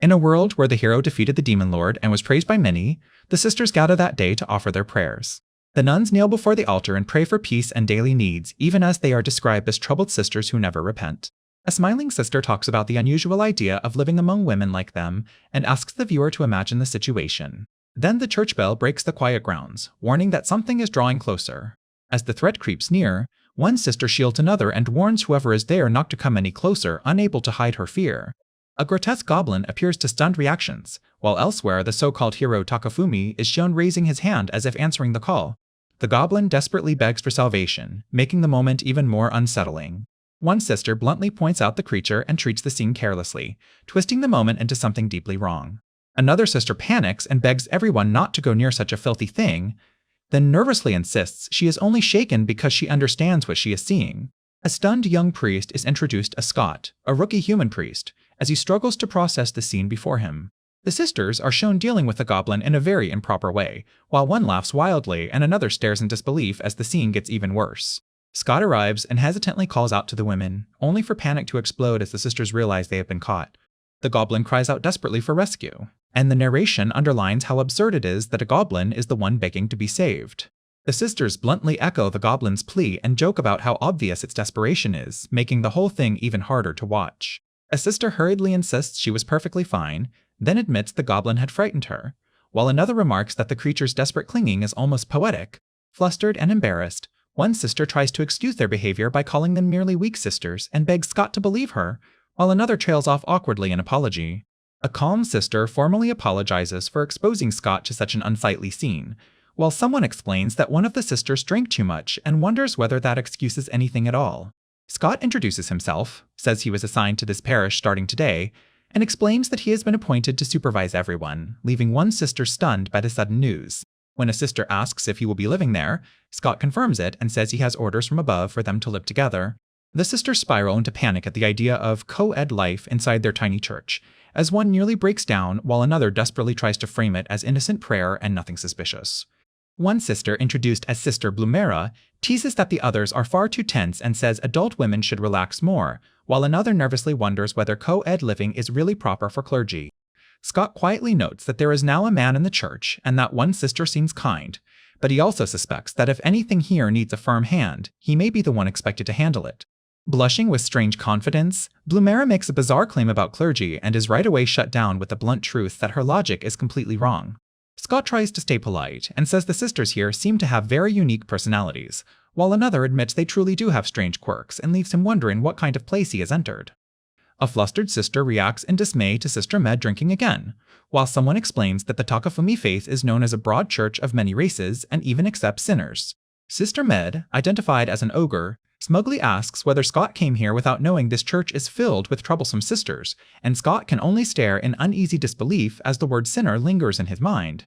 In a world where the hero defeated the demon lord and was praised by many, the sisters gather that day to offer their prayers. The nuns kneel before the altar and pray for peace and daily needs, even as they are described as troubled sisters who never repent. A smiling sister talks about the unusual idea of living among women like them and asks the viewer to imagine the situation. Then the church bell breaks the quiet grounds, warning that something is drawing closer. As the threat creeps near, one sister shields another and warns whoever is there not to come any closer, unable to hide her fear. A grotesque goblin appears to stunned reactions, while elsewhere the so-called hero Takafumi is shown raising his hand as if answering the call. The goblin desperately begs for salvation, making the moment even more unsettling. One sister bluntly points out the creature and treats the scene carelessly, twisting the moment into something deeply wrong. Another sister panics and begs everyone not to go near such a filthy thing, then nervously insists she is only shaken because she understands what she is seeing. A stunned young priest is introduced as Scott, a rookie human priest, as he struggles to process the scene before him. The sisters are shown dealing with the goblin in a very improper way, while one laughs wildly and another stares in disbelief as the scene gets even worse. Scott arrives and hesitantly calls out to the women, only for panic to explode as the sisters realize they have been caught. The goblin cries out desperately for rescue, and the narration underlines how absurd it is that a goblin is the one begging to be saved. The sisters bluntly echo the goblin's plea and joke about how obvious its desperation is, making the whole thing even harder to watch. A sister hurriedly insists she was perfectly fine, then admits the goblin had frightened her, while another remarks that the creature's desperate clinging is almost poetic. Flustered and embarrassed, one sister tries to excuse their behavior by calling them merely weak sisters and begs Scott to believe her, while another trails off awkwardly in apology. A calm sister formally apologizes for exposing Scott to such an unsightly scene, while someone explains that one of the sisters drank too much and wonders whether that excuses anything at all. Scott introduces himself, says he was assigned to this parish starting today, and explains that he has been appointed to supervise everyone, leaving one sister stunned by the sudden news. When a sister asks if he will be living there, Scott confirms it and says he has orders from above for them to live together. The sisters spiral into panic at the idea of co-ed life inside their tiny church, as one nearly breaks down while another desperately tries to frame it as innocent prayer and nothing suspicious. One sister, introduced as Sister Blumera, teases that the others are far too tense and says adult women should relax more, while another nervously wonders whether co-ed living is really proper for clergy. Scott quietly notes that there is now a man in the church and that one sister seems kind, but he also suspects that if anything here needs a firm hand, he may be the one expected to handle it. Blushing with strange confidence, Blumera makes a bizarre claim about clergy and is right away shut down with the blunt truth that her logic is completely wrong. Scott tries to stay polite and says the sisters here seem to have very unique personalities, while another admits they truly do have strange quirks and leaves him wondering what kind of place he has entered. A flustered sister reacts in dismay to Sister Med drinking again, while someone explains that the Takafumi faith is known as a broad church of many races and even accepts sinners. Sister Med, identified as an ogre, smugly asks whether Scott came here without knowing this church is filled with troublesome sisters, and Scott can only stare in uneasy disbelief as the word sinner lingers in his mind.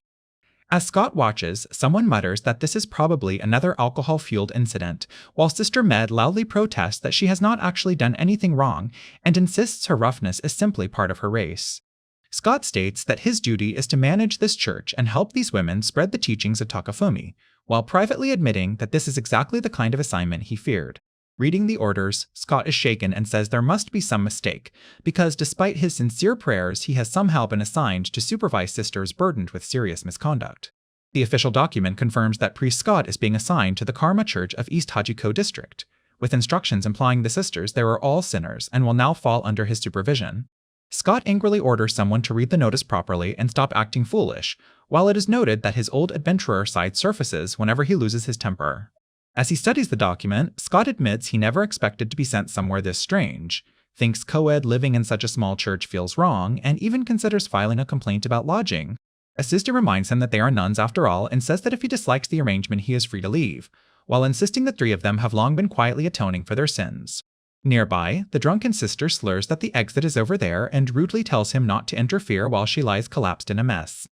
As Scott watches, someone mutters that this is probably another alcohol-fueled incident, while Sister Med loudly protests that she has not actually done anything wrong and insists her roughness is simply part of her race. Scott states that his duty is to manage this church and help these women spread the teachings of Takafumi, while privately admitting that this is exactly the kind of assignment he feared. Reading the orders, Scott is shaken and says there must be some mistake, because despite his sincere prayers, he has somehow been assigned to supervise sisters burdened with serious misconduct. The official document confirms that Priest Scott is being assigned to the Karma Church of East Hachiko District, with instructions implying the sisters there are all sinners and will now fall under his supervision. Scott angrily orders someone to read the notice properly and stop acting foolish, while it is noted that his old adventurer side surfaces whenever he loses his temper. As he studies the document, Scott admits he never expected to be sent somewhere this strange, thinks co-ed living in such a small church feels wrong, and even considers filing a complaint about lodging. A sister reminds him that they are nuns after all and says that if he dislikes the arrangement he is free to leave, while insisting the three of them have long been quietly atoning for their sins. Nearby, the drunken sister slurs that the exit is over there and rudely tells him not to interfere while she lies collapsed in a mess.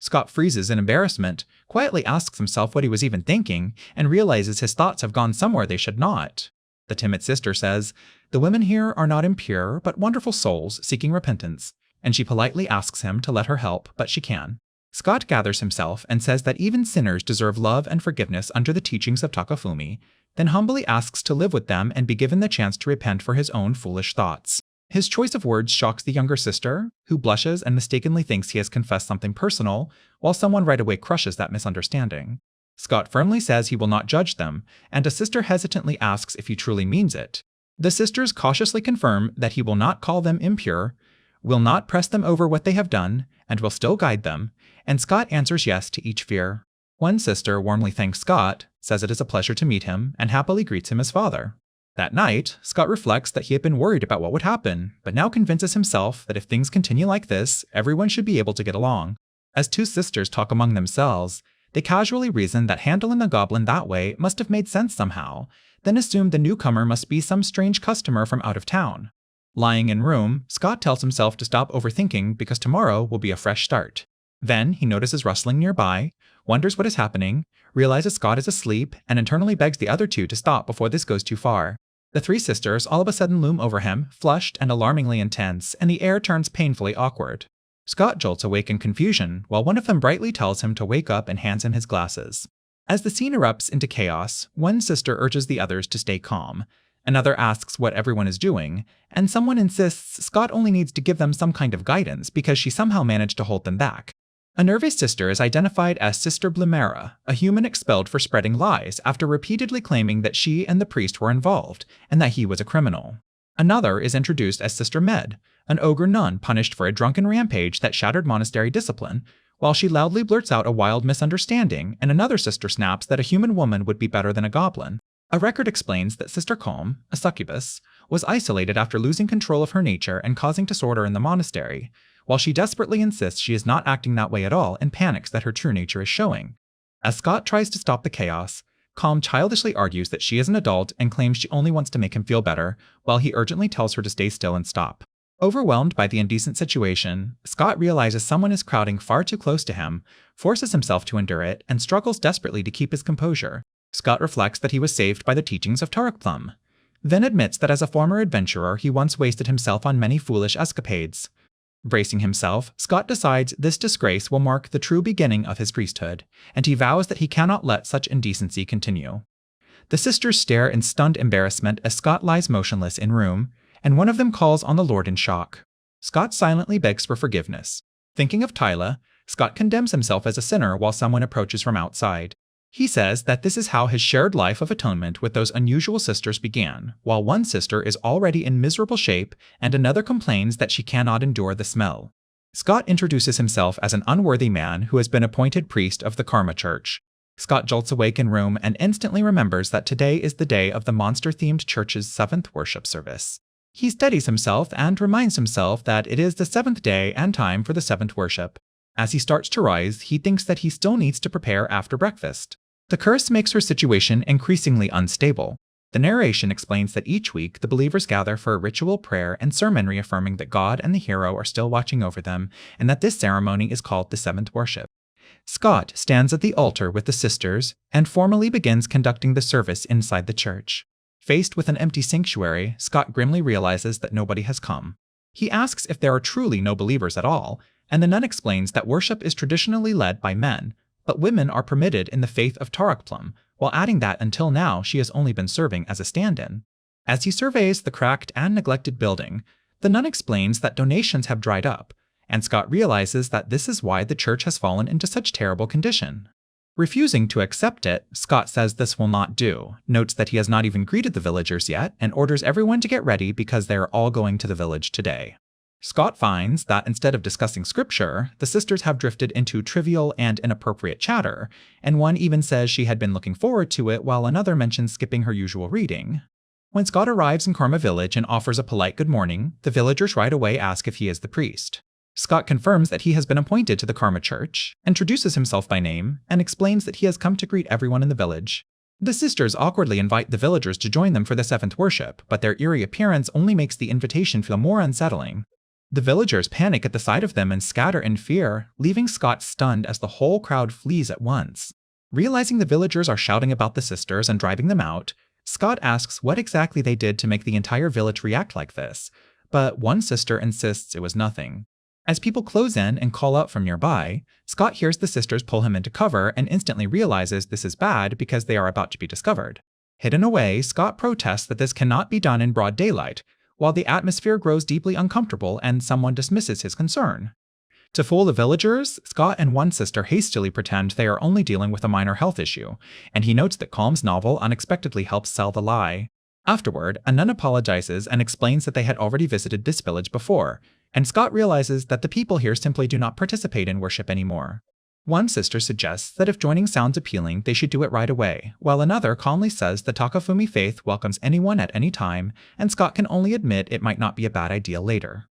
Scott freezes in embarrassment, quietly asks himself what he was even thinking, and realizes his thoughts have gone somewhere they should not. The timid sister says, "The women here are not impure, but wonderful souls seeking repentance," and she politely asks him to let her help, but she can. Scott gathers himself and says that even sinners deserve love and forgiveness under the teachings of Takafumi, then humbly asks to live with them and be given the chance to repent for his own foolish thoughts. His choice of words shocks the younger sister, who blushes and mistakenly thinks he has confessed something personal, while someone right away crushes that misunderstanding. Scott firmly says he will not judge them, and a sister hesitantly asks if he truly means it. The sisters cautiously confirm that he will not call them impure, will not press them over what they have done, and will still guide them, and Scott answers yes to each fear. One sister warmly thanks Scott, says it is a pleasure to meet him, and happily greets him as father. That night, Scott reflects that he had been worried about what would happen, but now convinces himself that if things continue like this, everyone should be able to get along. As two sisters talk among themselves, they casually reason that handling the goblin that way must have made sense somehow, then assume the newcomer must be some strange customer from out of town. Lying in room, Scott tells himself to stop overthinking because tomorrow will be a fresh start. Then he notices rustling nearby, wonders what is happening, realizes Scott is asleep, and internally begs the other two to stop before this goes too far. The three sisters all of a sudden loom over him, flushed and alarmingly intense, and the air turns painfully awkward. Scott jolts awake in confusion, while one of them brightly tells him to wake up and hands him his glasses. As the scene erupts into chaos, one sister urges the others to stay calm. Another asks what everyone is doing, and someone insists Scott only needs to give them some kind of guidance because she somehow managed to hold them back. A nervous sister is identified as Sister Blimera, a human expelled for spreading lies after repeatedly claiming that she and the priest were involved, and that he was a criminal. Another is introduced as Sister Med, an ogre nun punished for a drunken rampage that shattered monastery discipline, while she loudly blurts out a wild misunderstanding, and another sister snaps that a human woman would be better than a goblin. A record explains that Sister Calm, a succubus, was isolated after losing control of her nature and causing disorder in the monastery, while she desperately insists she is not acting that way at all and panics that her true nature is showing. As Scott tries to stop the chaos, Calm childishly argues that she is an adult and claims she only wants to make him feel better, while he urgently tells her to stay still and stop. Overwhelmed by the indecent situation, Scott realizes someone is crowding far too close to him, forces himself to endure it, and struggles desperately to keep his composure. Scott reflects that he was saved by the teachings of Tarokplum, then admits that as a former adventurer he once wasted himself on many foolish escapades. Bracing himself, Scott decides this disgrace will mark the true beginning of his priesthood, and he vows that he cannot let such indecency continue. The sisters stare in stunned embarrassment as Scott lies motionless in room, and one of them calls on the Lord in shock. Scott silently begs for forgiveness. Thinking of Tyla, Scott condemns himself as a sinner while someone approaches from outside. He says that this is how his shared life of atonement with those unusual sisters began, while one sister is already in miserable shape and another complains that she cannot endure the smell. Scott introduces himself as an unworthy man who has been appointed priest of the Karma Church. Scott jolts awake in room and instantly remembers that today is the day of the monster-themed church's 7th worship service. He steadies himself and reminds himself that it is the 7th day and time for the 7th worship. As he starts to rise, he thinks that he still needs to prepare after breakfast. The curse makes her situation increasingly unstable. The narration explains that each week the believers gather for a ritual prayer and sermon reaffirming that God and the hero are still watching over them, and that this ceremony is called the 7th worship. Scott stands at the altar with the sisters and formally begins conducting the service inside the church. Faced with an empty sanctuary, Scott grimly realizes that nobody has come. He asks if there are truly no believers at all, and the nun explains that worship is traditionally led by men, but women are permitted in the faith of Tarokplum, while adding that until now she has only been serving as a stand-in. As he surveys the cracked and neglected building, the nun explains that donations have dried up, and Scott realizes that this is why the church has fallen into such terrible condition. Refusing to accept it, Scott says this will not do, notes that he has not even greeted the villagers yet, and orders everyone to get ready because they are all going to the village today. Scott finds that instead of discussing scripture, the sisters have drifted into trivial and inappropriate chatter, and one even says she had been looking forward to it while another mentions skipping her usual reading. When Scott arrives in Karma Village and offers a polite good morning, the villagers right away ask if he is the priest. Scott confirms that he has been appointed to the Karma Church, introduces himself by name, and explains that he has come to greet everyone in the village. The sisters awkwardly invite the villagers to join them for the 7th worship, but their eerie appearance only makes the invitation feel more unsettling. The villagers panic at the sight of them and scatter in fear, leaving Scott stunned as the whole crowd flees at once. Realizing the villagers are shouting about the sisters and driving them out, Scott asks what exactly they did to make the entire village react like this, but one sister insists it was nothing. As people close in and call out from nearby, Scott hears the sisters pull him into cover and instantly realizes this is bad because they are about to be discovered. Hidden away, Scott protests that this cannot be done in broad daylight, while the atmosphere grows deeply uncomfortable and someone dismisses his concern. To fool the villagers, Scott and one sister hastily pretend they are only dealing with a minor health issue, and he notes that Calm's novel unexpectedly helps sell the lie. Afterward, a nun apologizes and explains that they had already visited this village before, and Scott realizes that the people here simply do not participate in worship anymore. One sister suggests that if joining sounds appealing, they should do it right away, while another calmly says the Takafumi faith welcomes anyone at any time, and Scott can only admit it might not be a bad idea later.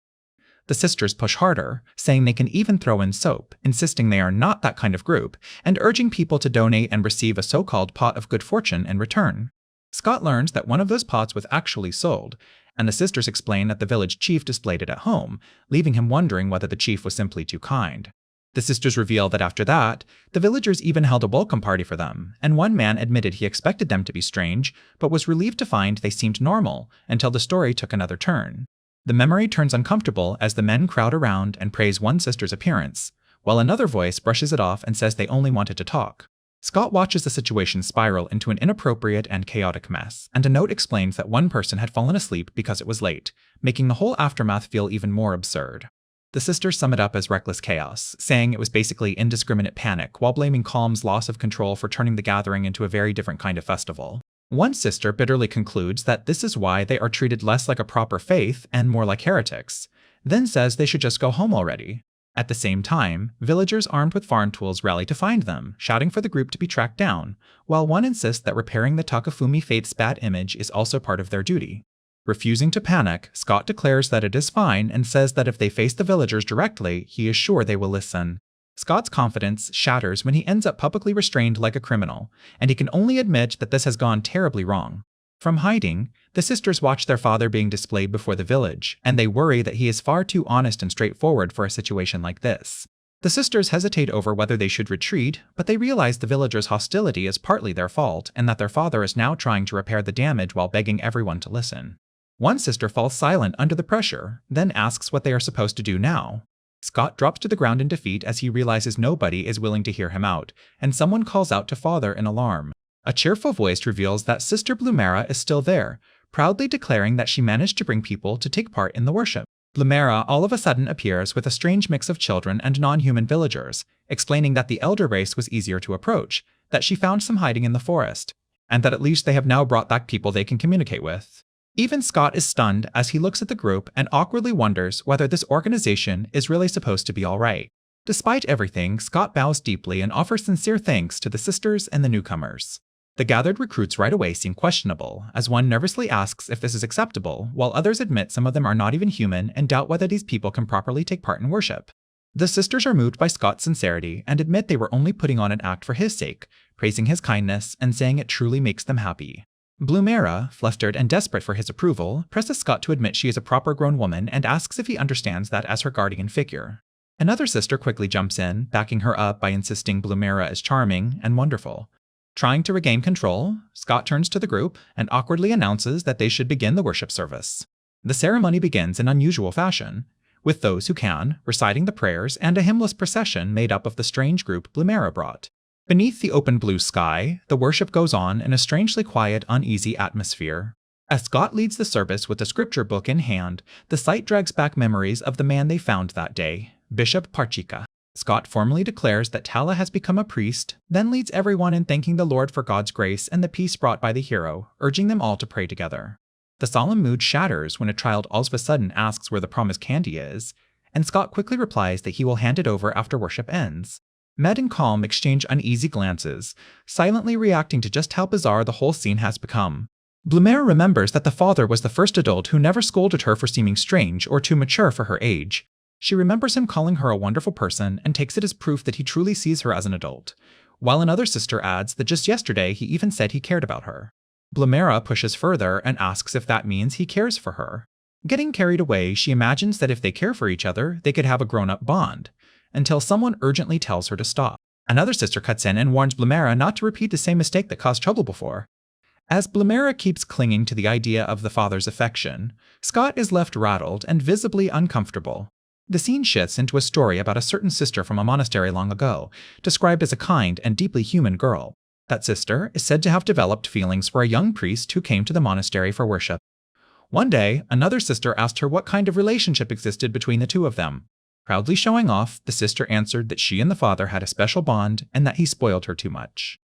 The sisters push harder, saying they can even throw in soap, insisting they are not that kind of group, and urging people to donate and receive a so-called pot of good fortune in return. Scott learns that one of those pots was actually sold, and the sisters explain that the village chief displayed it at home, leaving him wondering whether the chief was simply too kind. The sisters reveal that after that, the villagers even held a welcome party for them, and one man admitted he expected them to be strange, but was relieved to find they seemed normal, until the story took another turn. The memory turns uncomfortable as the men crowd around and praise one sister's appearance, while another voice brushes it off and says they only wanted to talk. Scott watches the situation spiral into an inappropriate and chaotic mess, and a note explains that one person had fallen asleep because it was late, making the whole aftermath feel even more absurd. The sisters sum it up as reckless chaos, saying it was basically indiscriminate panic, while blaming Calm's loss of control for turning the gathering into a very different kind of festival. One sister bitterly concludes that this is why they are treated less like a proper faith and more like heretics, then says they should just go home already. At the same time, villagers armed with farm tools rally to find them, shouting for the group to be tracked down, while one insists that repairing the Takafumi faith's bad image is also part of their duty. Refusing to panic, Scott declares that it is fine and says that if they face the villagers directly, he is sure they will listen. Scott's confidence shatters when he ends up publicly restrained like a criminal, and he can only admit that this has gone terribly wrong. From hiding, the sisters watch their father being displayed before the village, and they worry that he is far too honest and straightforward for a situation like this. The sisters hesitate over whether they should retreat, but they realize the villagers' hostility is partly their fault, and that their father is now trying to repair the damage while begging everyone to listen. One sister falls silent under the pressure, then asks what they are supposed to do now. Scott drops to the ground in defeat as he realizes nobody is willing to hear him out, and someone calls out to father in alarm. A cheerful voice reveals that Sister Blumera is still there, proudly declaring that she managed to bring people to take part in the worship. Blumera all of a sudden appears with a strange mix of children and non-human villagers, explaining that the elder race was easier to approach, that she found some hiding in the forest, and that at least they have now brought back people they can communicate with. Even Scott is stunned as he looks at the group and awkwardly wonders whether this organization is really supposed to be alright. Despite everything, Scott bows deeply and offers sincere thanks to the sisters and the newcomers. The gathered recruits right away seem questionable, as one nervously asks if this is acceptable, while others admit some of them are not even human and doubt whether these people can properly take part in worship. The sisters are moved by Scott's sincerity and admit they were only putting on an act for his sake, praising his kindness and saying it truly makes them happy. Blumera, flustered and desperate for his approval, presses Scott to admit she is a proper grown woman and asks if he understands that as her guardian figure. Another sister quickly jumps in, backing her up by insisting Blumera is charming and wonderful. Trying to regain control, Scott turns to the group and awkwardly announces that they should begin the worship service. The ceremony begins in unusual fashion, with those who can reciting the prayers and a hymnless procession made up of the strange group Blumera brought. Beneath the open blue sky, the worship goes on in a strangely quiet, uneasy atmosphere. As Scott leads the service with the scripture book in hand, the sight drags back memories of the man they found that day, Bishop Parchika. Scott formally declares that Tala has become a priest, then leads everyone in thanking the Lord for God's grace and the peace brought by the hero, urging them all to pray together. The solemn mood shatters when a child all of a sudden asks where the promised candy is, and Scott quickly replies that he will hand it over after worship ends. Med and Calm exchange uneasy glances, silently reacting to just how bizarre the whole scene has become. Blumera remembers that the father was the first adult who never scolded her for seeming strange or too mature for her age. She remembers him calling her a wonderful person and takes it as proof that he truly sees her as an adult, while another sister adds that just yesterday he even said he cared about her. Blumera pushes further and asks if that means he cares for her. Getting carried away, she imagines that if they care for each other, they could have a grown-up bond, until someone urgently tells her to stop. Another sister cuts in and warns Blumera not to repeat the same mistake that caused trouble before. As Blumera keeps clinging to the idea of the father's affection, Scott is left rattled and visibly uncomfortable. The scene shifts into a story about a certain sister from a monastery long ago, described as a kind and deeply human girl. That sister is said to have developed feelings for a young priest who came to the monastery for worship. One day, another sister asked her what kind of relationship existed between the two of them. Proudly showing off, the sister answered that she and the father had a special bond and that he spoiled her too much.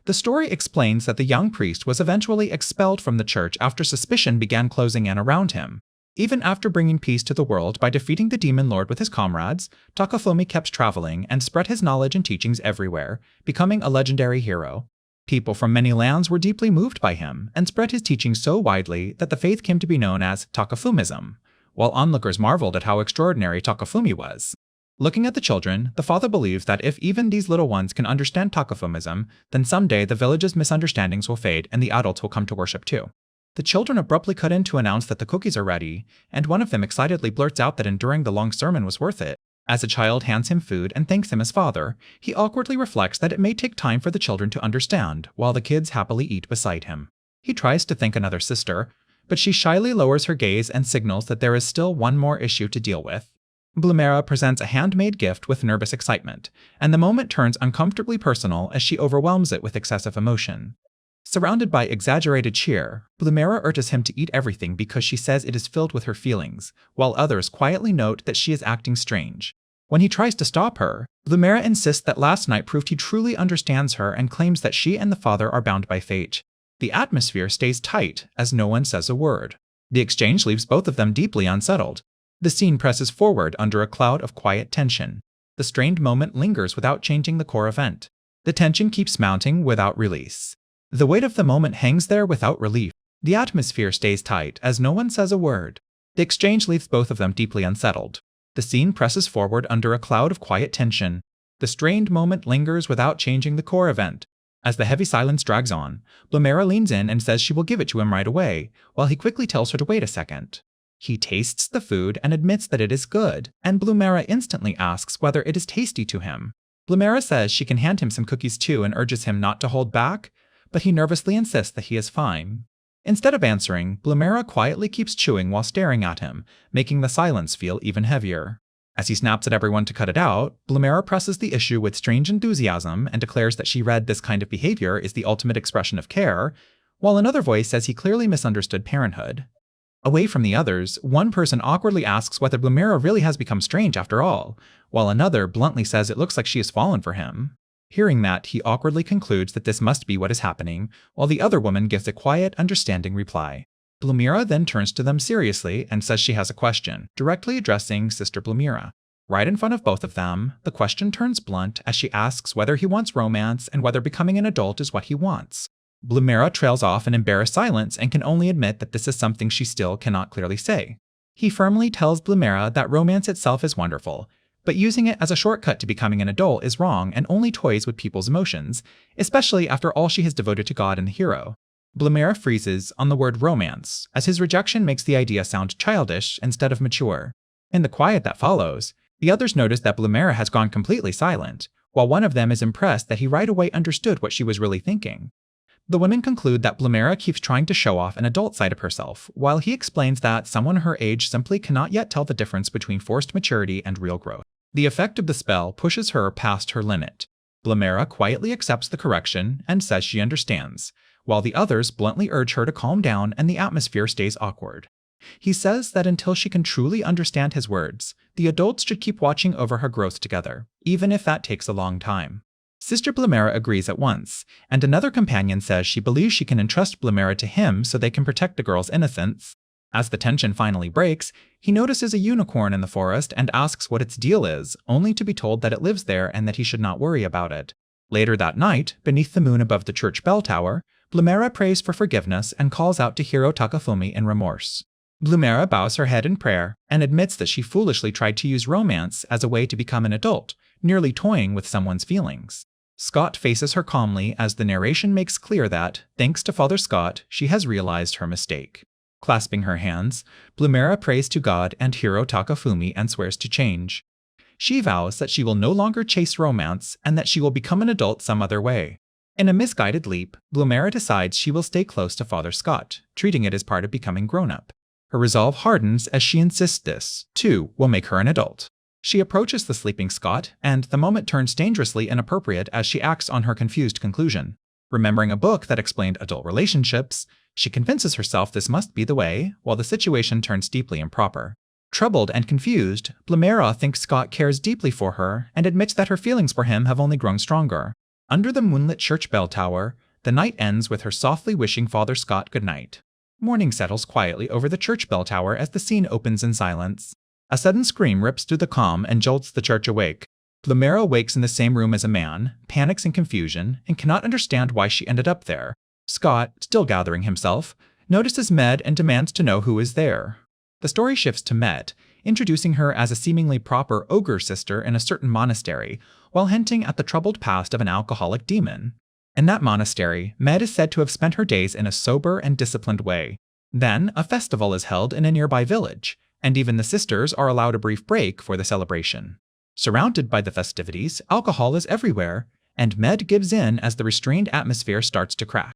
The story explains that the young priest was eventually expelled from the church after suspicion began closing in around him. Even after bringing peace to the world by defeating the demon lord with his comrades, Takafumi kept traveling and spread his knowledge and teachings everywhere, becoming a legendary hero. People from many lands were deeply moved by him and spread his teachings so widely that the faith came to be known as Takafumism, while onlookers marveled at how extraordinary Takafumi was. Looking at the children, the father believes that if even these little ones can understand Takafumism, then someday the village's misunderstandings will fade and the adults will come to worship too. The children abruptly cut in to announce that the cookies are ready, and one of them excitedly blurts out that enduring the long sermon was worth it. As the child hands him food and thanks him as father, he awkwardly reflects that it may take time for the children to understand, while the kids happily eat beside him. He tries to thank another sister, but she shyly lowers her gaze and signals that there is still one more issue to deal with. Blumera presents a handmade gift with nervous excitement, and the moment turns uncomfortably personal as she overwhelms it with excessive emotion. Surrounded by exaggerated cheer, Blumera urges him to eat everything because she says it is filled with her feelings, while others quietly note that she is acting strange. When he tries to stop her, Blumera insists that last night proved he truly understands her and claims that she and the father are bound by fate. The atmosphere stays tight as no one says a word. The exchange leaves both of them deeply unsettled. The scene presses forward under a cloud of quiet tension. The strained moment lingers without changing the core event. The tension keeps mounting without release. The weight of the moment hangs there without relief. The atmosphere stays tight as no one says a word. The exchange leaves both of them deeply unsettled. The scene presses forward under a cloud of quiet tension. The strained moment lingers without changing the core event. As the heavy silence drags on, Blumera leans in and says she will give it to him right away, while he quickly tells her to wait a second. He tastes the food and admits that it is good, and Blumera instantly asks whether it is tasty to him. Blumera says she can hand him some cookies too and urges him not to hold back, but he nervously insists that he is fine. Instead of answering, Blumera quietly keeps chewing while staring at him, making the silence feel even heavier. As he snaps at everyone to cut it out, Blumera presses the issue with strange enthusiasm and declares that she read this kind of behavior is the ultimate expression of care, while another voice says he clearly misunderstood parenthood. Away from the others, one person awkwardly asks whether Blumera really has become strange after all, while another bluntly says it looks like she has fallen for him. Hearing that, he awkwardly concludes that this must be what is happening, while the other woman gives a quiet, understanding reply. Blumera then turns to them seriously and says she has a question, directly addressing Sister Blumera. Right in front of both of them, the question turns blunt as she asks whether he wants romance and whether becoming an adult is what he wants. Blumera trails off in embarrassed silence and can only admit that this is something she still cannot clearly say. He firmly tells Blumera that romance itself is wonderful, but using it as a shortcut to becoming an adult is wrong and only toys with people's emotions, especially after all she has devoted to God and the hero. Blumera freezes on the word romance, as his rejection makes the idea sound childish instead of mature. In the quiet that follows, the others notice that Blumera has gone completely silent, while one of them is impressed that he right away understood what she was really thinking. The women conclude that Blumera keeps trying to show off an adult side of herself, while he explains that someone her age simply cannot yet tell the difference between forced maturity and real growth. The effect of the spell pushes her past her limit. Blumera quietly accepts the correction and says she understands, while the others bluntly urge her to calm down and the atmosphere stays awkward. He says that until she can truly understand his words, the adults should keep watching over her growth together, even if that takes a long time. Sister Blumera agrees at once, and another companion says she believes she can entrust Blumera to him so they can protect the girl's innocence. As the tension finally breaks, he notices a unicorn in the forest and asks what its deal is, only to be told that it lives there and that he should not worry about it. Later that night, beneath the moon above the church bell tower, Blumera prays for forgiveness and calls out to hero Takafumi in remorse. Blumera bows her head in prayer and admits that she foolishly tried to use romance as a way to become an adult, nearly toying with someone's feelings. Scott faces her calmly as the narration makes clear that, thanks to Father Scott, she has realized her mistake. Clasping her hands, Blumera prays to God and hero Takafumi and swears to change. She vows that she will no longer chase romance and that she will become an adult some other way. In a misguided leap, Blumera decides she will stay close to Father Scott, treating it as part of becoming grown-up. Her resolve hardens as she insists this, too, will make her an adult. She approaches the sleeping Scott, and the moment turns dangerously inappropriate as she acts on her confused conclusion. Remembering a book that explained adult relationships, She convinces herself this must be the way, while the situation turns deeply improper. Troubled and confused, Blamera thinks Scott cares deeply for her and admits that her feelings for him have only grown stronger. Under the moonlit church bell tower, the night ends with her softly wishing Father Scott good night. Morning settles quietly over the church bell tower as the scene opens in silence. A sudden scream rips through the calm and jolts the church awake. Blamera wakes in the same room as a man, panics in confusion, and cannot understand why she ended up there. Scott, still gathering himself, notices Med and demands to know who is there. The story shifts to Med, introducing her as a seemingly proper ogre sister in a certain monastery, while hinting at the troubled past of an alcoholic demon. In that monastery, Med is said to have spent her days in a sober and disciplined way. Then, a festival is held in a nearby village, and even the sisters are allowed a brief break for the celebration. Surrounded by the festivities, alcohol is everywhere, and Med gives in as the restrained atmosphere starts to crack.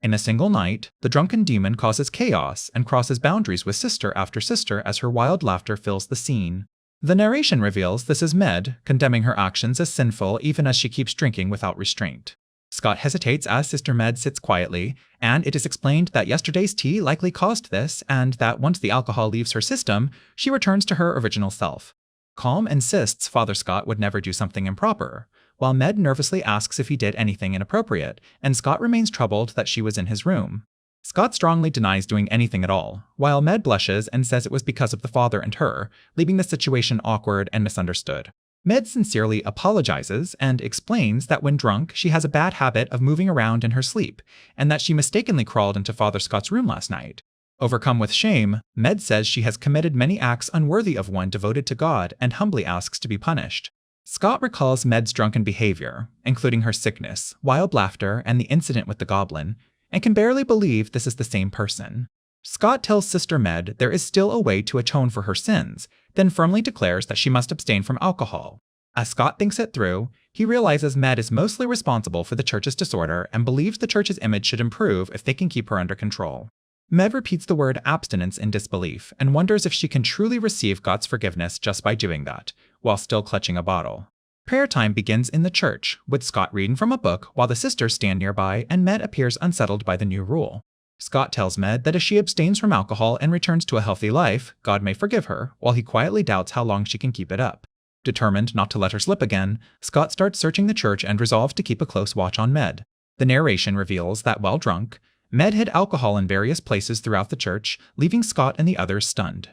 In a single night, the drunken demon causes chaos and crosses boundaries with sister after sister as her wild laughter fills the scene. The narration reveals this is Med, condemning her actions as sinful even as she keeps drinking without restraint. Scott hesitates as Sister Med sits quietly, and it is explained that yesterday's tea likely caused this and that once the alcohol leaves her system, she returns to her original self. Calm insists Father Scott would never do something improper, while Med nervously asks if he did anything inappropriate, and Scott remains troubled that she was in his room. Scott strongly denies doing anything at all, while Med blushes and says it was because of the father and her, leaving the situation awkward and misunderstood. Med sincerely apologizes and explains that when drunk, she has a bad habit of moving around in her sleep, and that she mistakenly crawled into Father Scott's room last night. Overcome with shame, Med says she has committed many acts unworthy of one devoted to God and humbly asks to be punished. Scott recalls Med's drunken behavior, including her sickness, wild laughter, and the incident with the goblin, and can barely believe this is the same person. Scott tells Sister Med there is still a way to atone for her sins, then firmly declares that she must abstain from alcohol. As Scott thinks it through, he realizes Med is mostly responsible for the church's disorder and believes the church's image should improve if they can keep her under control. Med repeats the word abstinence in disbelief and wonders if she can truly receive God's forgiveness just by doing that, while still clutching a bottle. Prayer time begins in the church, with Scott reading from a book while the sisters stand nearby and Med appears unsettled by the new rule. Scott tells Med that if she abstains from alcohol and returns to a healthy life, God may forgive her, while he quietly doubts how long she can keep it up. Determined not to let her slip again, Scott starts searching the church and resolves to keep a close watch on Med. The narration reveals that while drunk, Med hid alcohol in various places throughout the church, leaving Scott and the others stunned.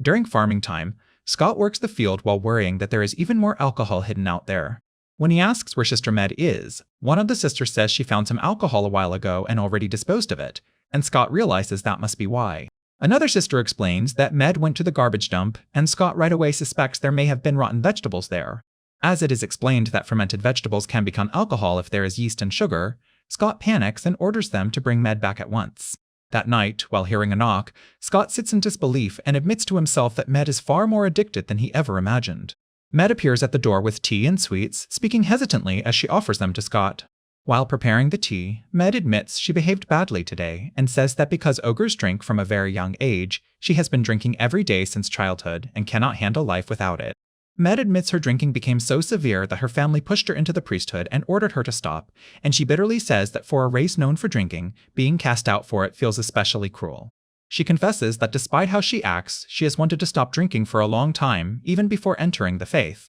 During farming time, Scott works the field while worrying that there is even more alcohol hidden out there. When he asks where Sister Med is, one of the sisters says she found some alcohol a while ago and already disposed of it, and Scott realizes that must be why. Another sister explains that Med went to the garbage dump, and Scott right away suspects there may have been rotten vegetables there. As it is explained that fermented vegetables can become alcohol if there is yeast and sugar, Scott panics and orders them to bring Med back at once. That night, while hearing a knock, Scott sits in disbelief and admits to himself that Med is far more addicted than he ever imagined. Med appears at the door with tea and sweets, speaking hesitantly as she offers them to Scott. While preparing the tea, Med admits she behaved badly today and says that because ogres drink from a very young age, she has been drinking every day since childhood and cannot handle life without it. Med admits her drinking became so severe that her family pushed her into the priesthood and ordered her to stop, and she bitterly says that for a race known for drinking, being cast out for it feels especially cruel. She confesses that despite how she acts, she has wanted to stop drinking for a long time, even before entering the faith.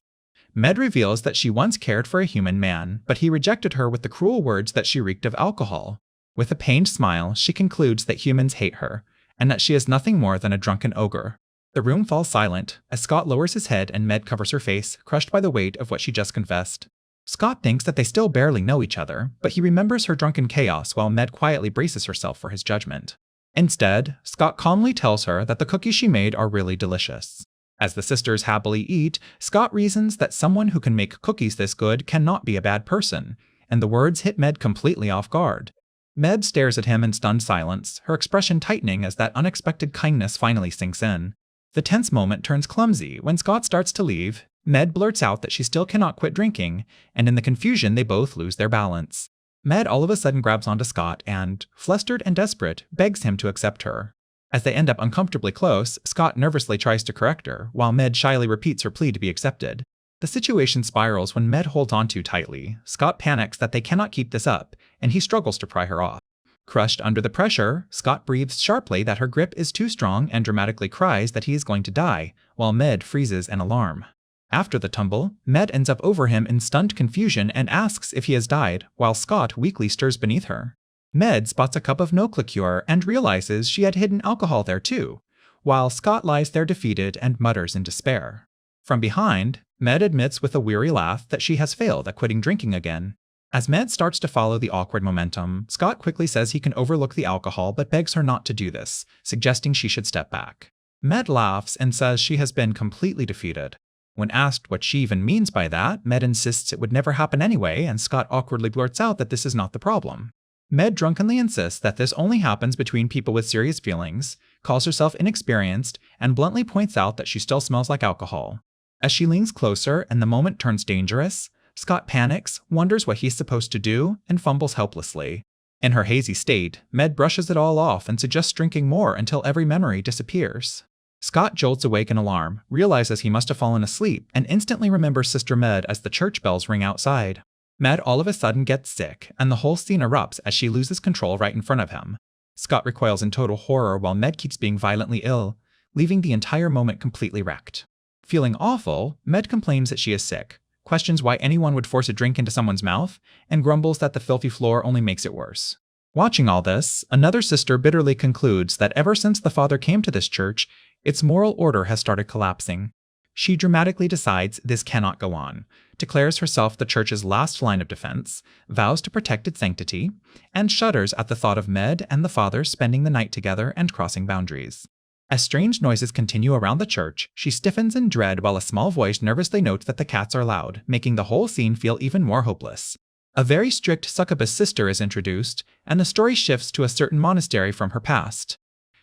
Med reveals that she once cared for a human man, but he rejected her with the cruel words that she reeked of alcohol. With a pained smile, she concludes that humans hate her, and that she is nothing more than a drunken ogre. The room falls silent, as Scott lowers his head and Med covers her face, crushed by the weight of what she just confessed. Scott thinks that they still barely know each other, but he remembers her drunken chaos while Med quietly braces herself for his judgment. Instead, Scott calmly tells her that the cookies she made are really delicious. As the sisters happily eat, Scott reasons that someone who can make cookies this good cannot be a bad person, and the words hit Med completely off guard. Med stares at him in stunned silence, her expression tightening as that unexpected kindness finally sinks in. The tense moment turns clumsy when Scott starts to leave. Med blurts out that she still cannot quit drinking, and in the confusion they both lose their balance. Med all of a sudden grabs onto Scott and, flustered and desperate, begs him to accept her. As they end up uncomfortably close, Scott nervously tries to correct her, while Med shyly repeats her plea to be accepted. The situation spirals when Med holds on too tightly. Scott panics that they cannot keep this up, and he struggles to pry her off. Crushed under the pressure, Scott breathes sharply that her grip is too strong and dramatically cries that he is going to die, while Med freezes in alarm. After the tumble, Med ends up over him in stunned confusion and asks if he has died, while Scott weakly stirs beneath her. Med spots a cup of milk liqueur and realizes she had hidden alcohol there too, while Scott lies there defeated and mutters in despair. From behind, Med admits with a weary laugh that she has failed at quitting drinking again. As Med starts to follow the awkward momentum, Scott quickly says he can overlook the alcohol but begs her not to do this, suggesting she should step back. Med laughs and says she has been completely defeated. When asked what she even means by that, Med insists it would never happen anyway, and Scott awkwardly blurts out that this is not the problem. Med drunkenly insists that this only happens between people with serious feelings, calls herself inexperienced, and bluntly points out that she still smells like alcohol. As she leans closer and the moment turns dangerous, Scott panics, wonders what he's supposed to do, and fumbles helplessly. In her hazy state, Med brushes it all off and suggests drinking more until every memory disappears. Scott jolts awake in alarm, realizes he must have fallen asleep, and instantly remembers Sister Med as the church bells ring outside. Med all of a sudden gets sick, and the whole scene erupts as she loses control right in front of him. Scott recoils in total horror while Med keeps being violently ill, leaving the entire moment completely wrecked. Feeling awful, Med complains that she is sick, questions why anyone would force a drink into someone's mouth, and grumbles that the filthy floor only makes it worse. Watching all this, another sister bitterly concludes that ever since the father came to this church, its moral order has started collapsing. She dramatically decides this cannot go on, declares herself the church's last line of defense, vows to protect its sanctity, and shudders at the thought of Med and the father spending the night together and crossing boundaries. As strange noises continue around the church, she stiffens in dread while a small voice nervously notes that the cats are loud, making the whole scene feel even more hopeless. A very strict succubus sister is introduced, and the story shifts to a certain monastery from her past.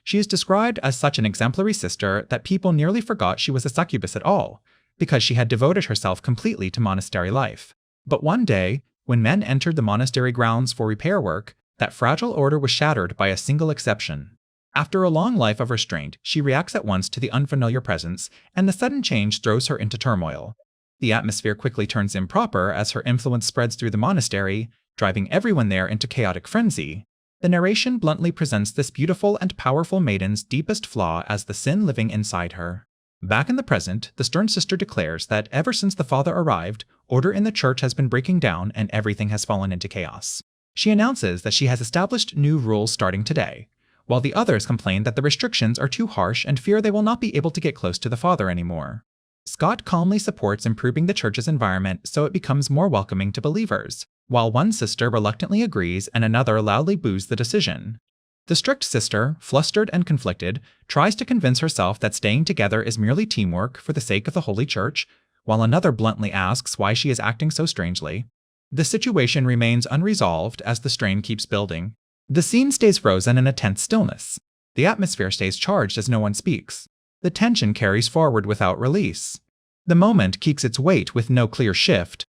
She is described as such an exemplary sister that people nearly forgot she was a succubus at all, because she had devoted herself completely to monastery life. But one day, when men entered the monastery grounds for repair work, that fragile order was shattered by a single exception. After a long life of restraint, she reacts at once to the unfamiliar presence, and the sudden change throws her into turmoil. The atmosphere quickly turns improper as her influence spreads through the monastery, driving everyone there into chaotic frenzy. The narration bluntly presents this beautiful and powerful maiden's deepest flaw as the sin living inside her. Back in the present, the stern sister declares that ever since the father arrived, order in the church has been breaking down and everything has fallen into chaos. She announces that she has established new rules starting today, while the others complain that the restrictions are too harsh and fear they will not be able to get close to the father anymore. Scott calmly supports improving the church's environment so it becomes more welcoming to believers, while one sister reluctantly agrees and another loudly boos the decision. The strict sister, flustered and conflicted, tries to convince herself that staying together is merely teamwork for the sake of the Holy Church, while another bluntly asks why she is acting so strangely. The situation remains unresolved as the strain keeps building. The scene stays frozen in a tense stillness. The atmosphere stays charged as no one speaks. The tension carries forward without release. The moment keeps its weight with no clear shift.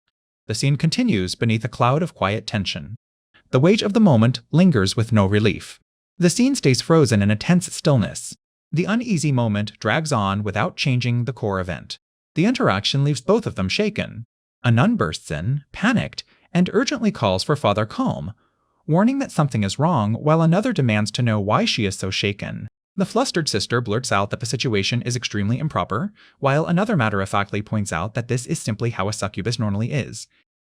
The scene continues beneath a cloud of quiet tension. The weight of the moment lingers with no relief. The scene stays frozen in a tense stillness. The uneasy moment drags on without changing the core event. The interaction leaves both of them shaken. A nun bursts in, panicked, and urgently calls for Father Calm, warning that something is wrong, while another demands to know why she is so shaken. The flustered sister blurts out that the situation is extremely improper, while another matter-of-factly points out that this is simply how a succubus normally is.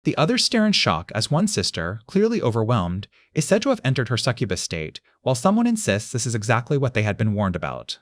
The others stare in shock as one sister, clearly overwhelmed, is said to have entered her succubus state, while someone insists this is exactly what they had been warned about.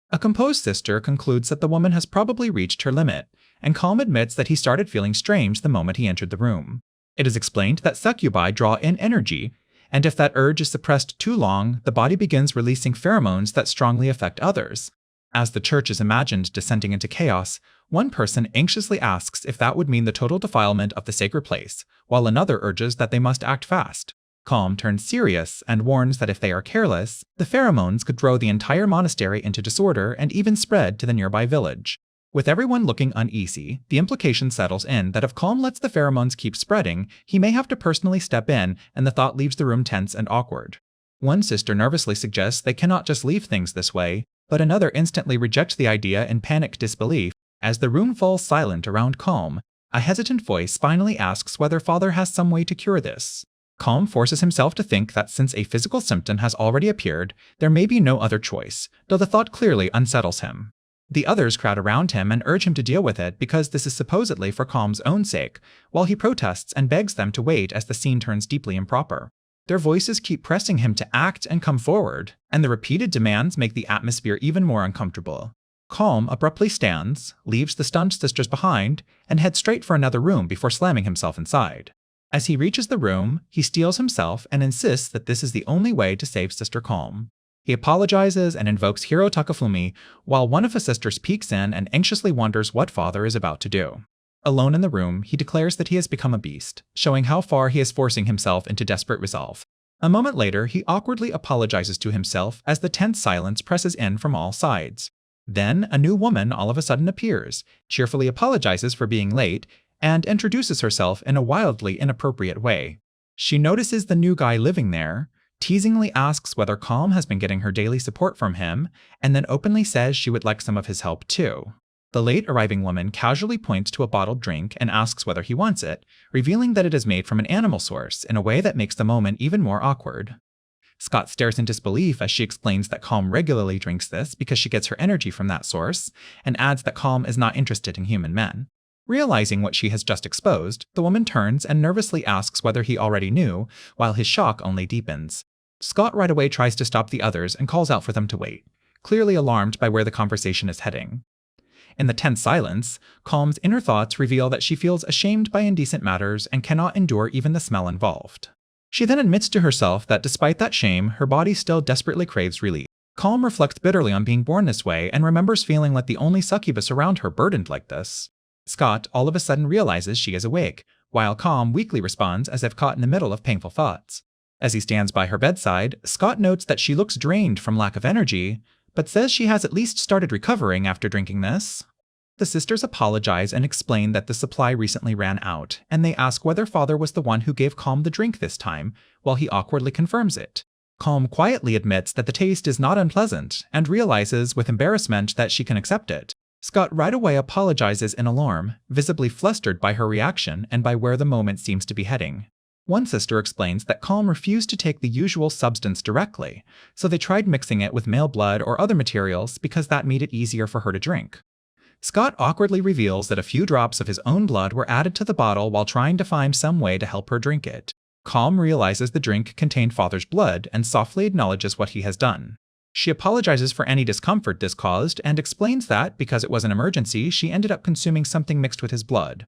A composed sister concludes that the woman has probably reached her limit, and Calm admits that he started feeling strange the moment he entered the room. It is explained that succubi draw in energy, and if that urge is suppressed too long, the body begins releasing pheromones that strongly affect others. As the church is imagined descending into chaos, one person anxiously asks if that would mean the total defilement of the sacred place, while another urges that they must act fast. Calm turns serious and warns that if they are careless, the pheromones could throw the entire monastery into disorder and even spread to the nearby village. With everyone looking uneasy, the implication settles in that if Calm lets the pheromones keep spreading, he may have to personally step in, and the thought leaves the room tense and awkward. One sister nervously suggests they cannot just leave things this way, but another instantly rejects the idea in panicked disbelief. As the room falls silent around Calm, a hesitant voice finally asks whether Father has some way to cure this. Calm forces himself to think that since a physical symptom has already appeared, there may be no other choice, though the thought clearly unsettles him. The others crowd around him and urge him to deal with it because this is supposedly for Calm's own sake, while he protests and begs them to wait as the scene turns deeply improper. Their voices keep pressing him to act and come forward, and the repeated demands make the atmosphere even more uncomfortable. Calm abruptly stands, leaves the stunned sisters behind, and heads straight for another room before slamming himself inside. As he reaches the room, he steels himself and insists that this is the only way to save Sister Calm. He apologizes and invokes Hiro Takafumi, while one of the sisters peeks in and anxiously wonders what Father is about to do. Alone in the room, he declares that he has become a beast, showing how far he is forcing himself into desperate resolve. A moment later, he awkwardly apologizes to himself as the tense silence presses in from all sides. Then, a new woman all of a sudden appears, cheerfully apologizes for being late, and introduces herself in a wildly inappropriate way. She notices the new guy living there, teasingly asks whether Calm has been getting her daily support from him, and then openly says she would like some of his help too. The late arriving woman casually points to a bottled drink and asks whether he wants it, revealing that it is made from an animal source in a way that makes the moment even more awkward. Scott stares in disbelief as she explains that Calm regularly drinks this because she gets her energy from that source, and adds that Calm is not interested in human men. Realizing what she has just exposed, the woman turns and nervously asks whether he already knew, while his shock only deepens. Scott right away tries to stop the others and calls out for them to wait, clearly alarmed by where the conversation is heading. In the tense silence, Calm's inner thoughts reveal that she feels ashamed by indecent matters and cannot endure even the smell involved. She then admits to herself that despite that shame, her body still desperately craves relief. Calm reflects bitterly on being born this way and remembers feeling like the only succubus around her burdened like this. Scott all of a sudden realizes she is awake, while Calm weakly responds as if caught in the middle of painful thoughts. As he stands by her bedside, Scott notes that she looks drained from lack of energy, but says she has at least started recovering after drinking this. The sisters apologize and explain that the supply recently ran out, and they ask whether Father was the one who gave Calm the drink this time, while he awkwardly confirms it. Calm quietly admits that the taste is not unpleasant, and realizes with embarrassment that she can accept it. Scott right away apologizes in alarm, visibly flustered by her reaction and by where the moment seems to be heading. One sister explains that Calm refused to take the usual substance directly, so they tried mixing it with male blood or other materials because that made it easier for her to drink. Scott awkwardly reveals that a few drops of his own blood were added to the bottle while trying to find some way to help her drink it. Calm realizes the drink contained Father's blood and softly acknowledges what he has done. She apologizes for any discomfort this caused and explains that, because it was an emergency, she ended up consuming something mixed with his blood.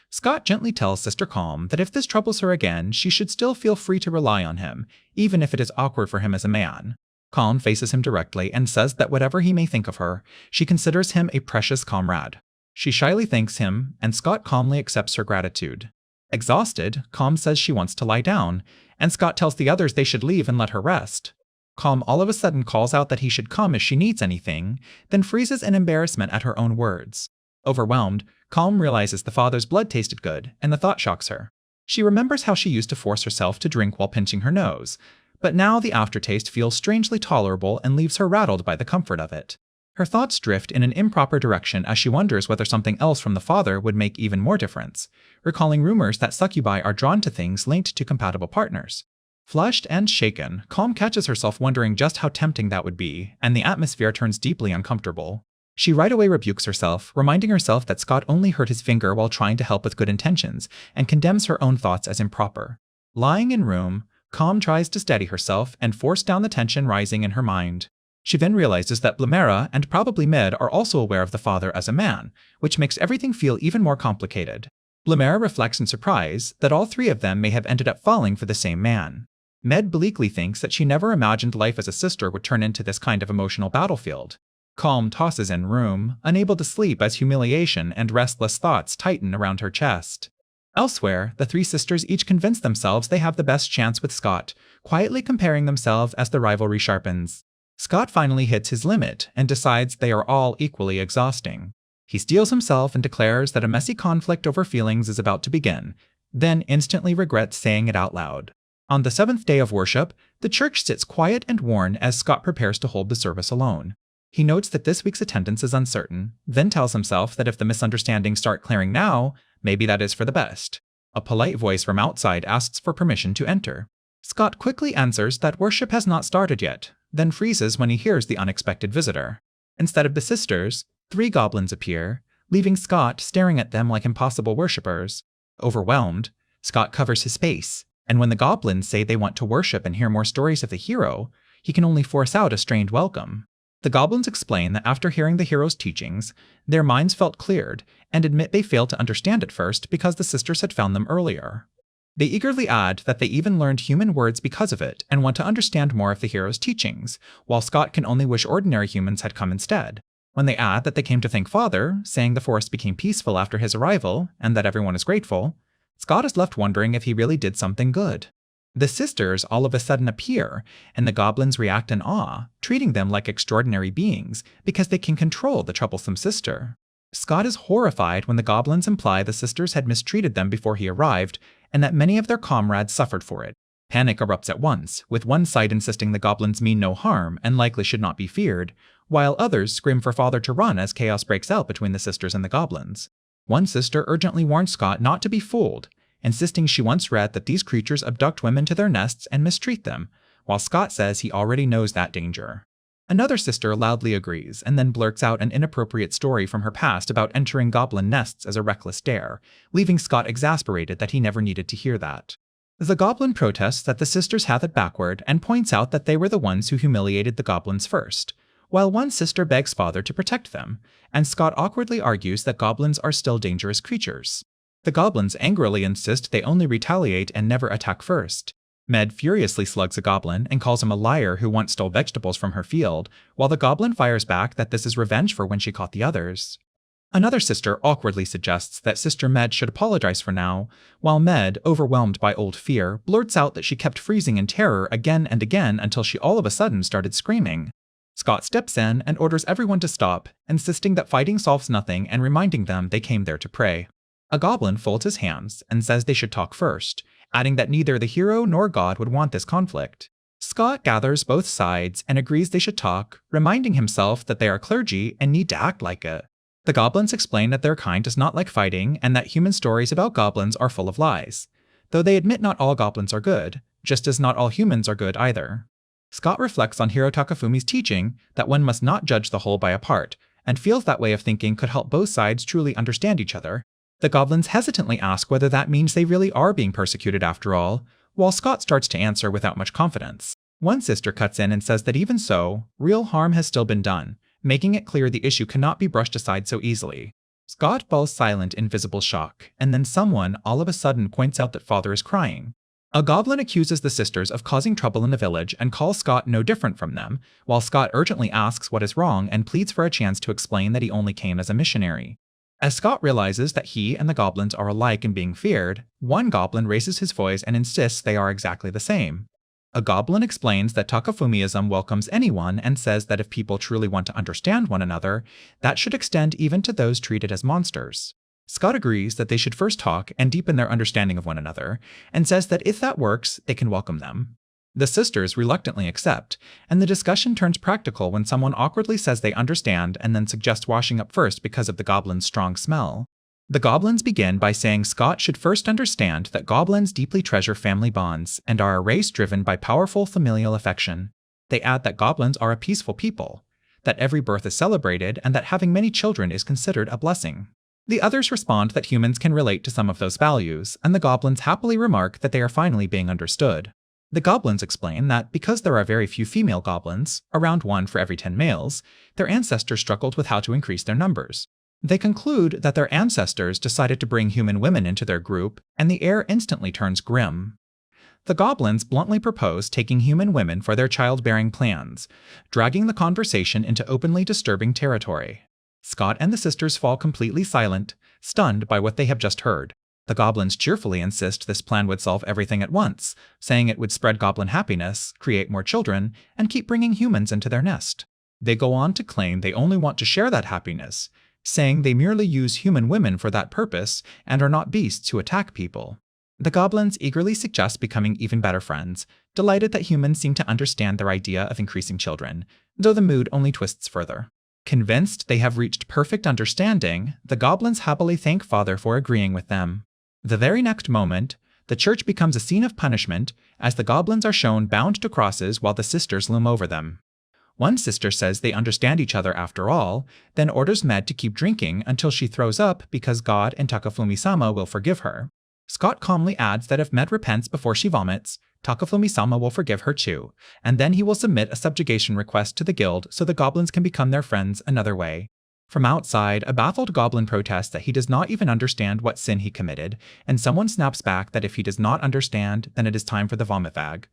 Scott gently tells Sister Calm that if this troubles her again, she should still feel free to rely on him, even if it is awkward for him as a man. Calm faces him directly and says that whatever he may think of her, she considers him a precious comrade. She shyly thanks him, and Scott calmly accepts her gratitude. Exhausted, Calm says she wants to lie down, and Scott tells the others they should leave and let her rest. Calm all of a sudden calls out that he should come if she needs anything, then freezes in embarrassment at her own words. Overwhelmed, Calm realizes the father's blood tasted good, and the thought shocks her. She remembers how she used to force herself to drink while pinching her nose, but now the aftertaste feels strangely tolerable and leaves her rattled by the comfort of it. Her thoughts drift in an improper direction as she wonders whether something else from the father would make even more difference, recalling rumors that succubi are drawn to things linked to compatible partners. Flushed and shaken, Calm catches herself wondering just how tempting that would be, and the atmosphere turns deeply uncomfortable. She right away rebukes herself, reminding herself that Scott only hurt his finger while trying to help with good intentions, and condemns her own thoughts as improper. Lying in room, Calm tries to steady herself and force down the tension rising in her mind. She then realizes that Blumera and probably Med are also aware of the father as a man, which makes everything feel even more complicated. Blumera reflects in surprise that all three of them may have ended up falling for the same man. Med bleakly thinks that she never imagined life as a sister would turn into this kind of emotional battlefield. Calm tosses in room, unable to sleep as humiliation and restless thoughts tighten around her chest. Elsewhere, the three sisters each convince themselves they have the best chance with Scott, quietly comparing themselves as the rivalry sharpens. Scott finally hits his limit and decides they are all equally exhausting. He steels himself and declares that a messy conflict over feelings is about to begin, then instantly regrets saying it out loud. On the seventh day of worship, the church sits quiet and worn as Scott prepares to hold the service alone. He notes that this week's attendance is uncertain, then tells himself that if the misunderstandings start clearing now, maybe that is for the best. A polite voice from outside asks for permission to enter. Scott quickly answers that worship has not started yet, then freezes when he hears the unexpected visitor. Instead of the sisters, 3 goblins appear, leaving Scott staring at them like impossible worshippers. Overwhelmed, Scott covers his face, and when the goblins say they want to worship and hear more stories of the hero, he can only force out a strained welcome. The goblins explain that after hearing the hero's teachings, their minds felt cleared, and admit they failed to understand at first because the sisters had found them earlier. They eagerly add that they even learned human words because of it and want to understand more of the hero's teachings, while Scott can only wish ordinary humans had come instead. When they add that they came to thank Father, saying the forest became peaceful after his arrival and that everyone is grateful, Scott is left wondering if he really did something good. The sisters all of a sudden appear, and the goblins react in awe, treating them like extraordinary beings because they can control the troublesome sister. Scott is horrified when the goblins imply the sisters had mistreated them before he arrived, and that many of their comrades suffered for it. Panic erupts at once, with one side insisting the goblins mean no harm and likely should not be feared, while others scream for Father to run as chaos breaks out between the sisters and the goblins. One sister urgently warns Scott not to be fooled, insisting she once read that these creatures abduct women to their nests and mistreat them, while Scott says he already knows that danger. Another sister loudly agrees, and then blurts out an inappropriate story from her past about entering goblin nests as a reckless dare, leaving Scott exasperated that he never needed to hear that. The goblin protests that the sisters have it backward and points out that they were the ones who humiliated the goblins first, while one sister begs Father to protect them, and Scott awkwardly argues that goblins are still dangerous creatures. The goblins angrily insist they only retaliate and never attack first. Med furiously slugs a goblin and calls him a liar who once stole vegetables from her field, while the goblin fires back that this is revenge for when she caught the others. Another sister awkwardly suggests that Sister Med should apologize for now, while Med, overwhelmed by old fear, blurts out that she kept freezing in terror again and again until she all of a sudden started screaming. Scott steps in and orders everyone to stop, insisting that fighting solves nothing and reminding them they came there to pray. A goblin folds his hands and says they should talk first, adding that neither the hero nor God would want this conflict. Scott gathers both sides and agrees they should talk, reminding himself that they are clergy and need to act like it. The goblins explain that their kind does not like fighting and that human stories about goblins are full of lies, though they admit not all goblins are good, just as not all humans are good either. Scott reflects on Hiro Takafumi's teaching that one must not judge the whole by a part, and feels that way of thinking could help both sides truly understand each other. The goblins hesitantly ask whether that means they really are being persecuted after all, while Scott starts to answer without much confidence. One sister cuts in and says that even so, real harm has still been done, making it clear the issue cannot be brushed aside so easily. Scott falls silent in visible shock, and then someone all of a sudden points out that Father is crying. A goblin accuses the sisters of causing trouble in the village and calls Scott no different from them, while Scott urgently asks what is wrong and pleads for a chance to explain that he only came as a missionary. As Scott realizes that he and the goblins are alike and being feared, one goblin raises his voice and insists they are exactly the same. A goblin explains that Takafumiism welcomes anyone and says that if people truly want to understand one another, that should extend even to those treated as monsters. Scott agrees that they should first talk and deepen their understanding of one another, and says that if that works, they can welcome them. The sisters reluctantly accept, and the discussion turns practical when someone awkwardly says they understand and then suggests washing up first because of the goblin's strong smell. The goblins begin by saying Scott should first understand that goblins deeply treasure family bonds and are a race driven by powerful familial affection. They add that goblins are a peaceful people, that every birth is celebrated, and that having many children is considered a blessing. The others respond that humans can relate to some of those values, and the goblins happily remark that they are finally being understood. The goblins explain that because there are very few female goblins, around 1 for every 10 males, their ancestors struggled with how to increase their numbers. They conclude that their ancestors decided to bring human women into their group, and the air instantly turns grim. The goblins bluntly propose taking human women for their childbearing plans, dragging the conversation into openly disturbing territory. Scott and the sisters fall completely silent, stunned by what they have just heard. The goblins cheerfully insist this plan would solve everything at once, saying it would spread goblin happiness, create more children, and keep bringing humans into their nest. They go on to claim they only want to share that happiness, saying they merely use human women for that purpose and are not beasts who attack people. The goblins eagerly suggest becoming even better friends, delighted that humans seem to understand their idea of increasing children, though the mood only twists further. Convinced they have reached perfect understanding, the goblins happily thank Father for agreeing with them. The very next moment, the church becomes a scene of punishment as the goblins are shown bound to crosses while the sisters loom over them. One sister says they understand each other after all, then orders Med to keep drinking until she throws up because God and Takafumi-sama will forgive her. Scott calmly adds that if Med repents before she vomits, Takafumi-sama will forgive her too, and then he will submit a subjugation request to the guild so the goblins can become their friends another way. From outside, a baffled goblin protests that he does not even understand what sin he committed, and someone snaps back that if he does not understand, then it is time for the vomit bag.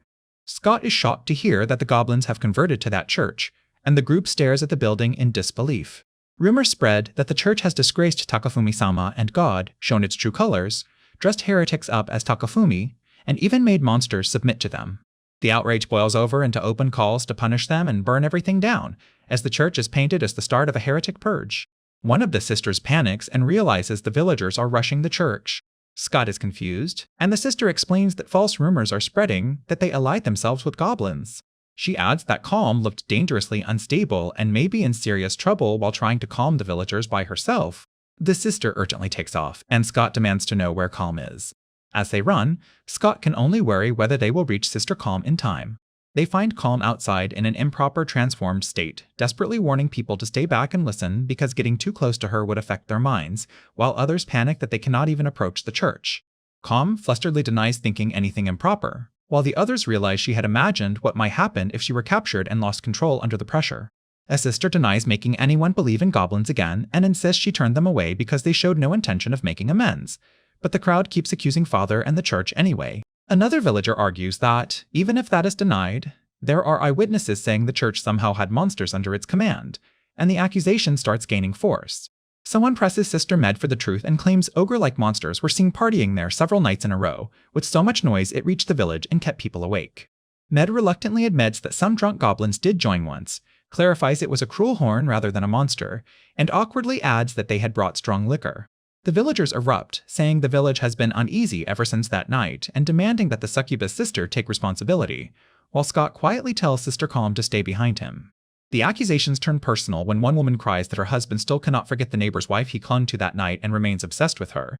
Scott is shocked to hear that the goblins have converted to that church, and the group stares at the building in disbelief. Rumors spread that the church has disgraced Takafumi-sama and God, shown its true colors, dressed heretics up as Takafumi, and even made monsters submit to them. The outrage boils over into open calls to punish them and burn everything down, as the church is painted as the start of a heretic purge. One of the sisters panics and realizes the villagers are rushing the church. Scott is confused, and the sister explains that false rumors are spreading that they allied themselves with goblins. She adds that Calm looked dangerously unstable and may be in serious trouble while trying to calm the villagers by herself. The sister urgently takes off, and Scott demands to know where Calm is. As they run, Scott can only worry whether they will reach Sister Calm in time. They find Calm outside in an improper transformed state, desperately warning people to stay back and listen because getting too close to her would affect their minds, while others panic that they cannot even approach the church. Calm flusteredly denies thinking anything improper, while the others realize she had imagined what might happen if she were captured and lost control under the pressure. A sister denies making anyone believe in goblins again and insists she turned them away because they showed no intention of making amends, but the crowd keeps accusing Father and the church anyway. Another villager argues that, even if that is denied, there are eyewitnesses saying the church somehow had monsters under its command, and the accusation starts gaining force. Someone presses Sister Med for the truth and claims ogre-like monsters were seen partying there several nights in a row, with so much noise it reached the village and kept people awake. Med reluctantly admits that some drunk goblins did join once, clarifies it was a cruel horn rather than a monster, and awkwardly adds that they had brought strong liquor. The villagers erupt, saying the village has been uneasy ever since that night and demanding that the succubus sister take responsibility, while Scott quietly tells Sister Calm to stay behind him. The accusations turn personal when one woman cries that her husband still cannot forget the neighbor's wife he clung to that night and remains obsessed with her.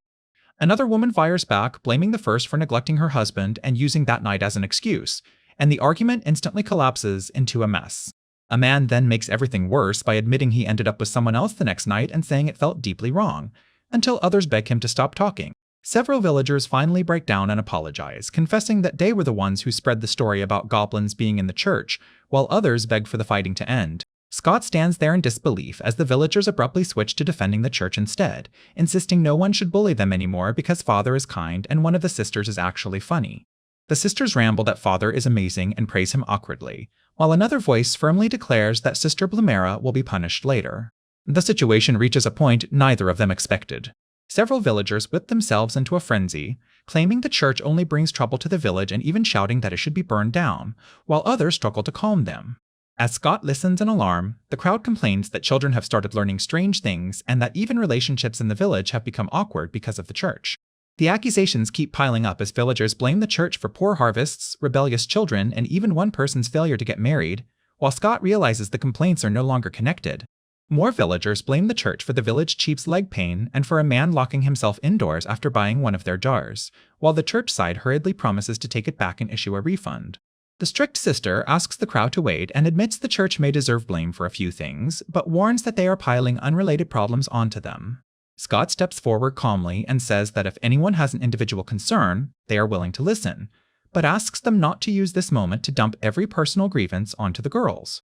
Another woman fires back, blaming the first for neglecting her husband and using that night as an excuse, and the argument instantly collapses into a mess. A man then makes everything worse by admitting he ended up with someone else the next night and saying it felt deeply wrong, until others beg him to stop talking. Several villagers finally break down and apologize, confessing that they were the ones who spread the story about goblins being in the church, while others beg for the fighting to end. Scott stands there in disbelief as the villagers abruptly switch to defending the church instead, insisting no one should bully them anymore because Father is kind and one of the sisters is actually funny. The sisters ramble that Father is amazing and praise him awkwardly, while another voice firmly declares that Sister Blumera will be punished later. The situation reaches a point neither of them expected. Several villagers whip themselves into a frenzy, claiming the church only brings trouble to the village and even shouting that it should be burned down, while others struggle to calm them. As Scott listens in alarm, the crowd complains that children have started learning strange things and that even relationships in the village have become awkward because of the church. The accusations keep piling up as villagers blame the church for poor harvests, rebellious children, and even one person's failure to get married, while Scott realizes the complaints are no longer connected. More villagers blame the church for the village chief's leg pain and for a man locking himself indoors after buying one of their jars, while the church side hurriedly promises to take it back and issue a refund. The strict sister asks the crowd to wait and admits the church may deserve blame for a few things, but warns that they are piling unrelated problems onto them. Scott steps forward calmly and says that if anyone has an individual concern, they are willing to listen, but asks them not to use this moment to dump every personal grievance onto the girls.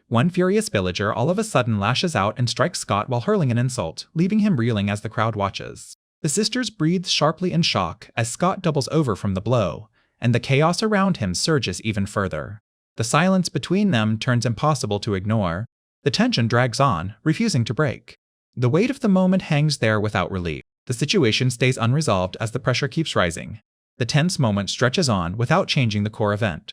One furious villager all of a sudden lashes out and strikes Scott while hurling an insult, leaving him reeling as the crowd watches. The sisters breathe sharply in shock as Scott doubles over from the blow, and the chaos around him surges even further. The silence between them turns impossible to ignore. The tension drags on, refusing to break. The weight of the moment hangs there without relief. The situation stays unresolved as the pressure keeps rising. The tense moment stretches on without changing the core event.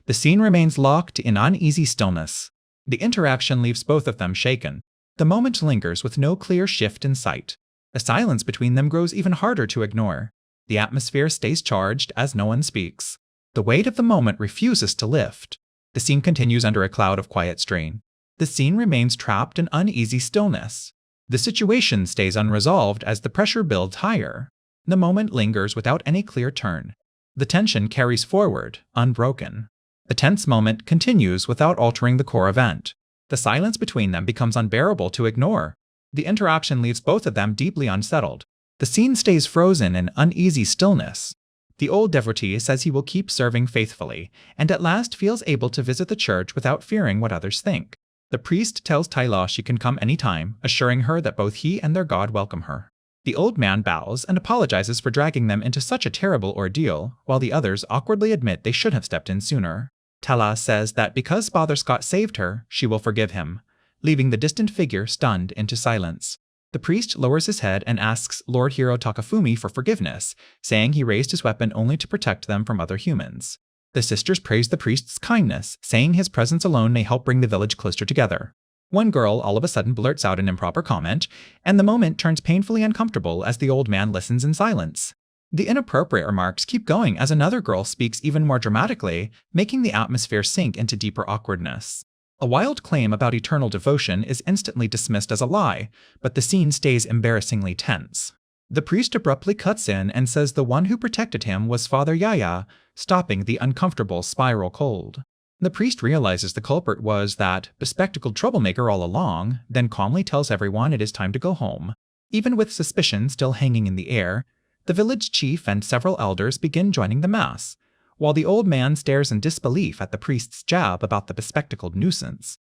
The scene remains locked in uneasy stillness. The interaction leaves both of them shaken. The moment lingers with no clear shift in sight. The silence between them grows even harder to ignore. The atmosphere stays charged as no one speaks. The weight of the moment refuses to lift. The scene continues under a cloud of quiet strain. The scene remains trapped in uneasy stillness. The situation stays unresolved as the pressure builds higher. The moment lingers without any clear turn. The tension carries forward, unbroken. The tense moment continues without altering the core event. The silence between them becomes unbearable to ignore. The interaction leaves both of them deeply unsettled. The scene stays frozen in uneasy stillness. The old devotee says he will keep serving faithfully, and at last feels able to visit the church without fearing what others think. The priest tells Tyla she can come anytime, assuring her that both he and their god welcome her. The old man bows and apologizes for dragging them into such a terrible ordeal, while the others awkwardly admit they should have stepped in sooner. Tyla says that because Father Scott saved her, she will forgive him, leaving the distant figure stunned into silence. The priest lowers his head and asks Lord Hiro Takafumi for forgiveness, saying he raised his weapon only to protect them from other humans. The sisters praise the priest's kindness, saying his presence alone may help bring the village closer together. One girl all of a sudden blurts out an improper comment, and the moment turns painfully uncomfortable as the old man listens in silence. The inappropriate remarks keep going as another girl speaks even more dramatically, making the atmosphere sink into deeper awkwardness. A wild claim about eternal devotion is instantly dismissed as a lie, but the scene stays embarrassingly tense. The priest abruptly cuts in and says the one who protected him was Father Yaya, stopping the uncomfortable spiral cold. The priest realizes the culprit was that bespectacled troublemaker all along, then calmly tells everyone it is time to go home. Even with suspicion still hanging in the air, the village chief and several elders begin joining the mass, while the old man stares in disbelief at the priest's jab about the bespectacled nuisance.